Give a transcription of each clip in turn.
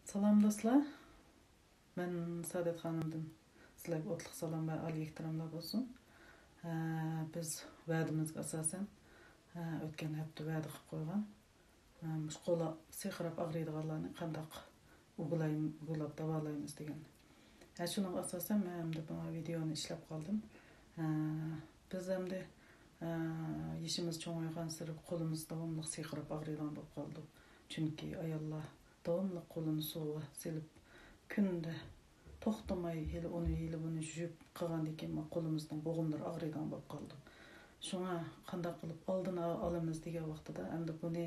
Salam dostlar. Ben Saadet Hanım'dan sizlerge otluk salam ve ali ehtiramlar olsun. Biz va'dimizga asasen ötken hafta va'da qilib qo'ygan. Mush qo'li sehrab ag'riydiganlarni qandaq ugulab davolaymiz degan. Shuning asosan men hamda bu videoni ishlab qoldim. Biz hamda yishimiz cho'ng'aygan sari qo'limiz davomli sehrab ag'riydigan bo'lib qoldi. Chunki ayollar davomli qo'lini suvga silib kunda to'xtamay hali bunu yuvib qilgandan keyin qo'limizning bo'g'imlari ag'riydigan bo'lib qoldi. Shunga qanday qilib oldini olamiz degan vaqtida hamda buni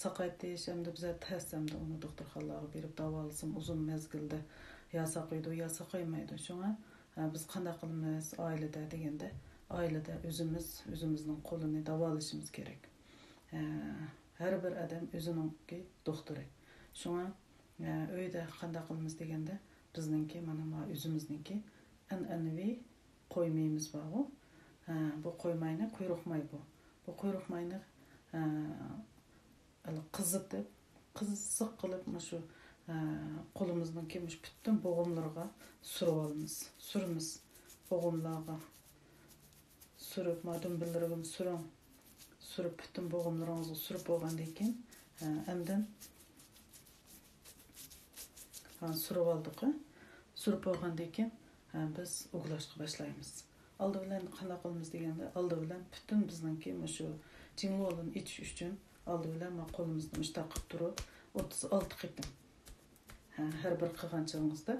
saqaytish hamda bizlar tassamda uni doktorxonalarga berib davolasam uzun mezgilda ya saqaydi ya saqaymaydi. Shunga biz qanday qilamiz oilada deganda oilada o'zimizning qo'lini davolashimiz kerak. Har bir odam o'zining doktori. Shunga uyda qanday qilamiz deganda bizningki mana o'zimizningki an'anaviy qo'ymaymiz bor. Bu qo'ymayni quyruq may bu. Bu quyruq mayni qiziq qilib shu qo'limizningki butun bo'g'imlarga surib olamiz. Surimiz bo'g'imlarga surib dumbillarga surib butun bo'g'imlaringizga surib bo'lgandan keyin andan surib oldik. Surib bo'lgandan keyin biz uglashga boshlaymiz. Oldi bilan qanday qilamiz deganda, oldi bilan butun bizningki shu jinglolni ichish uchun oldi bilan qo'limizni mushtaq qilib turib 36 qitim. Har bir qilganchangizda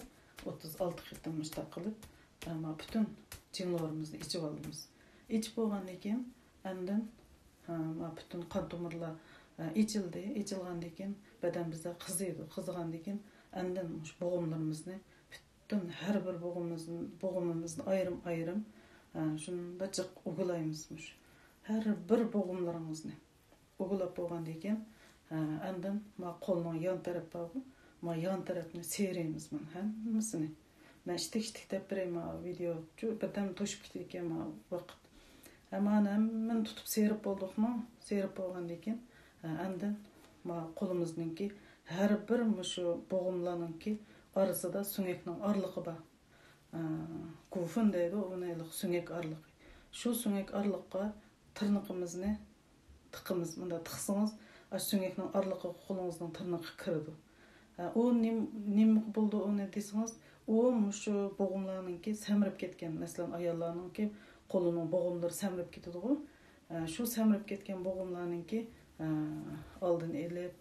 36 qitim mushtaq qilib butun jinglorimizni ichib olamiz. İçib bo'lgandan keyin andan butun qon tomirlar ichilgandan keyin badan bizda qiziydi. Qizigandan keyin andan bo'g'imlarimizni butun har bir bo'g'imimizni ayrim shunda jiq ugulaymiz. Har bir bo'g'imlarimizni ugulab bo'lgandan keyin andan qo'lning yon tarafi bor, yon tarafini seriymiz hammasini. Men ishtik deb berayman video birdan to'shib ketgan vaqt. Hemen tutup serip oldukmu? Serip bo'lgandan keyin andan qo'limizningki har bir şu bo'g'imlarningki orasida suңakning orlig'i bor. Kufun deydi, o'nayliq suңak orlig'i. Shu suңak orliqqa tirnoqimizni tiqimiz. Bunda tiqsangiz, suңakning orlig'iga qo'lingizning tirnoqi kiradi. O nima bo'ldi uni desangiz, o shu bo'g'imlarningki samirib ketgan, masalan ayollarningki qo'lining bo'g'imlari samirib ketadi-ku. Shu samirib ketgan bo'g'imlarningki oldini elib,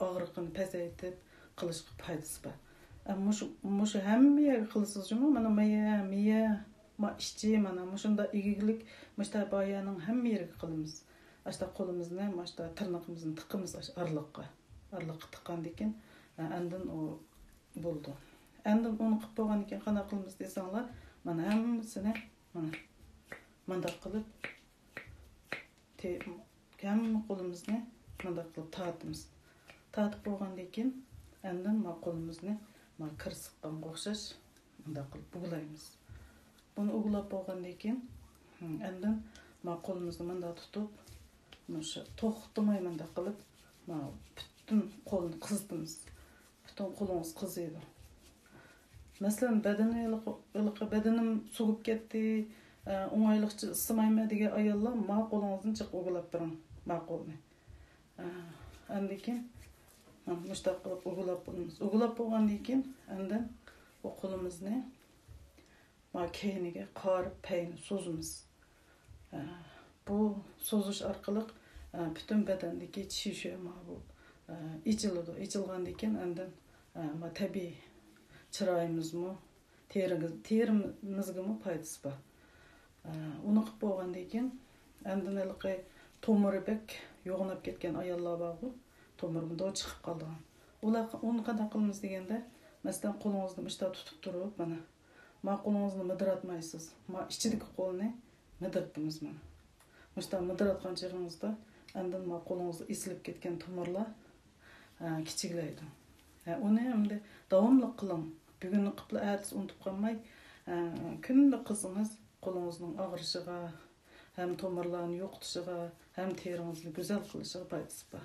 og'riqni pasaytib qilishga foydasi bor. Mushu hamma yerga qilasiz-ku, mana miya, ishchi, mana shunda igilik, mushta bayaning hamma yerga qilamiz. Ashta qo'limizni, mushta tirnoqimizni tiqimiz orliqqa. Orliqqa tiqqandan keyin andan o bo'ldi. Andan uni qilib bo'lgandan keyin qanday qilamiz desanglar, mana hammasini mana qilib hamma qo'limizni mana qilib tortamiz. Tortib bo'lgandan keyin andan qo'limizni kirsiqdan o'xshash mana qilib bug'laymiz. Buni uglab bo'lgandan keyin andan qo'limizni mana tutib, o'sha to'xtamay mana qilib butun qo'lni qizitamiz. Butun qo'lingiz qiziydi. Masalan, badanim sug'ib ketdi, o'ng'ayliqcha isimayman degan ayollar qo'lingizni chiq uglab turing, qo'lni. Andan keyin mushtaq qilib uglab qo'yamiz. Uglab bo'lgandan keyin andan bu qo'limizni keyniga qarib payni so'zimiz. Bu so'zish orqali butun badandagi tishishi bu ichiladi. Ichilgandan keyin andan tabiiy chiroyimizmi, terimizga foydasi bor. Uni qilib bo'lgandan keyin andan tomiri bek yo'g'inab ketgan ayollar bor-ku, tomirida chiqib qolgan. Ular uni qanday qilamiz deganda, masalan qo'lingizni mushta tutib turib, mana qo'lingizni midratmaysiz. Ichidagi qo'lni midratdingiz mana. Mushta midratgan chog'ingizda andan qo'lingizda isilib ketgan tomirlar kichiklaydi. Uni hamda davomli qiling. Bugunni qilib ertasi unutib qolmay, kunda qilsangiz qo'lingizning og'rishiga, ham tomirlarni yo'qotishiga, ham teringizni go'zal qilishiga foydasi bor.